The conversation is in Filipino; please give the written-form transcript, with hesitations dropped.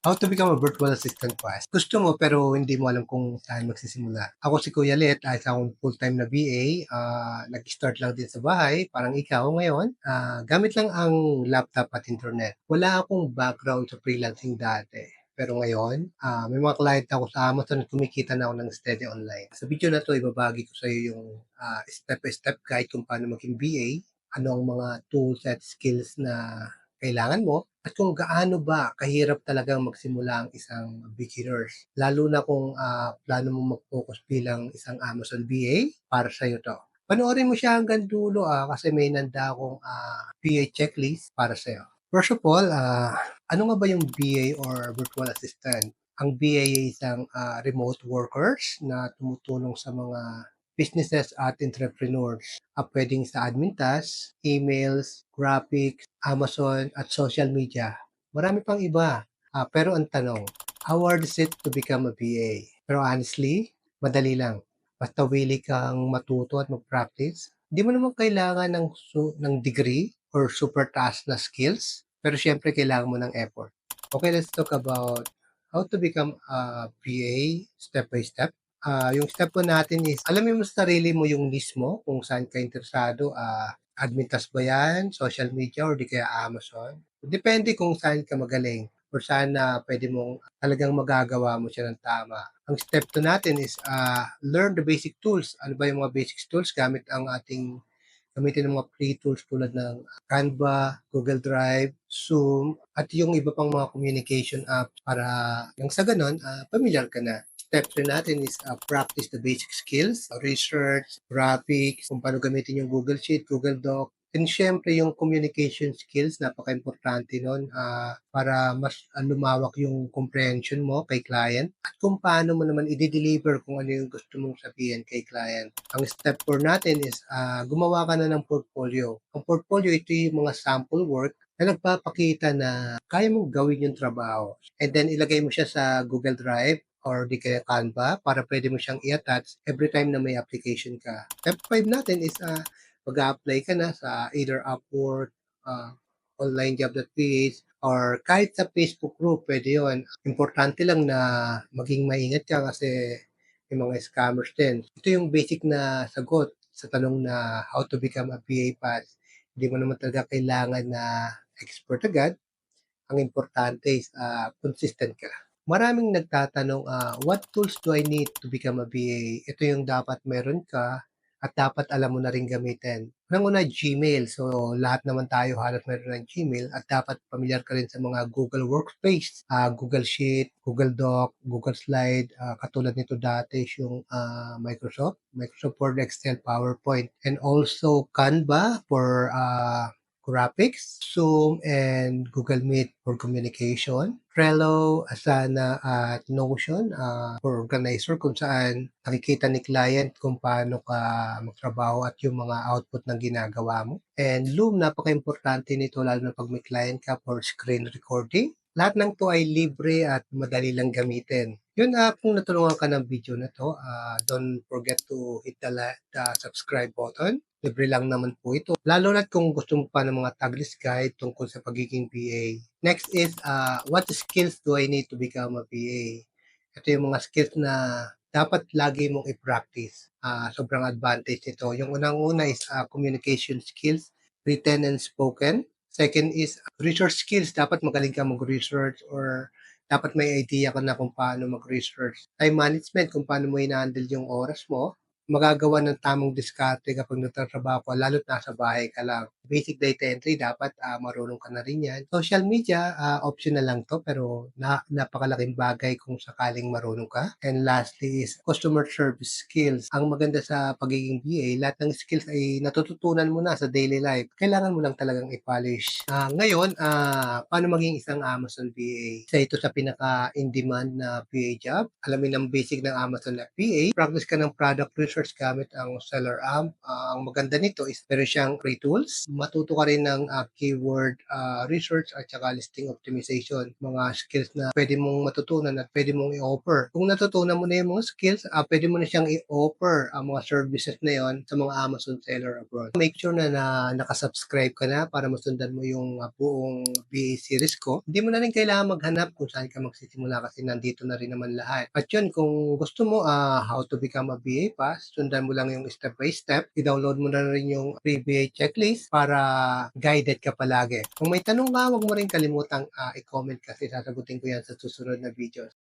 How to become a virtual assistant fast. Gusto mo pero hindi mo alam kung saan magsisimula. Ako si Kuya Let, isa akong full-time na VA. Nag-start lang din sa bahay, parang ikaw ngayon. Gamit lang ang laptop at internet. Wala akong background sa freelancing dati. Pero ngayon, may mga client ako sa Amazon at kumikita na ako ng steady online. Sa video na to, ibabagi ko sa iyo yung step-by-step guide kung paano maging VA, ano ang mga tools at skills na kailangan mo, at kung gaano ba kahirap talagang magsimula ang isang beginners. Lalo na kung plano mo mag-focus bilang isang Amazon VA, para sa'yo to. Panoorin mo siya hanggang dulo kasi may nanda akong VA checklist para sa'yo. First of all, ano nga ba yung VA or virtual assistant? Ang VA ay isang remote workers na tumutulong sa mga businesses at entrepreneurs. Pwedeng sa admin tasks, emails, graphics, Amazon at social media. Marami pang iba. Pero ang tanong, how hard is it to become a VA? Pero honestly, madali lang. Basta willing kang matuto at mag-practice. Hindi mo naman kailangan ng degree or super taas na skills. Pero syempre, kailangan mo ng effort. Okay, let's talk about how to become a VA step by step. Yung step 1 natin is alamin mo sa sarili mo yung niche mo, kung saan ka interesado. Admin task ba yan, social media, or di kaya Amazon? Depende kung saan ka magaling or saan na pwede mong talagang magagawa mo siya ng tama. Ang step 2 natin is learn the basic tools. Ano ba yung mga basic tools gamit ang gamitin ng mga free tools tulad ng Canva, Google Drive, Zoom, at yung iba pang mga communication apps para nang sa ganon, familiar ka na. Step 3 natin is practice the basic skills, research, graphics, kung paano gamitin yung Google Sheet, Google Doc, and syempre yung communication skills, napaka-importante nun para mas lumawak yung comprehension mo kay client at kung paano mo naman i-deliver kung ano yung gusto mong sabihin kay client. Ang step 4 natin is gumawa ka na ng portfolio. Ang portfolio, ito yung mga sample work na nagpapakita na kaya mong gawin yung trabaho. And then ilagay mo siya sa Google Drive or di kaya Canva para pwede mo siyang i-attach every time na may application ka. Step 5 natin is mag-a-apply ka na sa either Upwork, onlinejob.ph, or kahit sa Facebook group, pwede yun. Importante lang na maging maingat ka kasi may mga scammers din. Ito yung basic na sagot sa tanong na how to become a PA pass. Hindi mo naman talaga kailangan na expert agad. Ang importante is consistent ka. Maraming nagtatanong, what tools do I need to become a VA? Ito yung dapat meron ka at dapat alam mo na rin gamitin. Unang-una, Gmail. So, lahat naman tayo halos meron ng Gmail at dapat familiar ka rin sa mga Google Workspace, Google Sheet, Google Doc, Google Slide, katulad nito dati yung Microsoft Word, Excel, PowerPoint, and also Canva for graphics, Zoom, and Google Meet for communication, Trello, Asana, at Notion for organizer kung saan nakikita ni client kung paano ka magtrabaho at yung mga output ng ginagawa mo. And Loom, napaka-importante nito lalo na pag may client ka for screen recording. Lahat ng to ay libre at madali lang gamitin. Yun, kung natulungan ka ng video na to, don't forget to hit the subscribe button. Libre lang naman po ito. Lalo na kung gusto mo pa ng mga taglist guide tungkol sa pagiging PA. Next is, what skills do I need to become a PA? Ito yung mga skills na dapat lagi mong i-practice. Sobrang advantage nito. Yung unang-una is communication skills, written and spoken. Second is research skills. Dapat magaling ka mag-research or dapat may idea ka na kung paano mag-research. Time management, kung paano mo i-handle yung oras mo. Magagawa ng tamang diskarte kapag nagtatrabaho ka, lalo't nasa bahay ka lang. Basic data entry, dapat marunong ka na rin yan. Social media, optional lang to, pero napakalaking bagay kung sakaling marunong ka. And lastly is customer service skills. Ang maganda sa pagiging VA, lahat ng skills ay natututunan mo na sa daily life. Kailangan mo lang talagang i-polish. Ngayon, paano maging isang Amazon VA? Isa ito sa pinaka-in-demand na VA job. Alamin ang basic ng Amazon FBA. Practice ka ng product research research gamit ang Seller Amp. Ang maganda nito is meron siyang free tools. Matuto ka rin ng keyword research at saka listing optimization. Mga skills na pwede mong matutunan at pwede mong i-offer. Kung natutunan mo na yung mga skills, pwede mo na siyang i-offer ang mga services na yon sa mga Amazon seller abroad. Make sure na nakasubscribe ka na para masundan mo yung buong BA series ko. Hindi mo na rin kailangan maghanap kung saan ka magsisimula kasi nandito na rin naman lahat. At yun, kung gusto mo how to become a BA Pass, sundan mo lang yung step by step. I-download mo na rin yung free BA checklist para guided ka palagi. Kung may tanong ka, huwag mo rin kalimutang i-comment kasi sasagutin ko yan sa susunod na videos.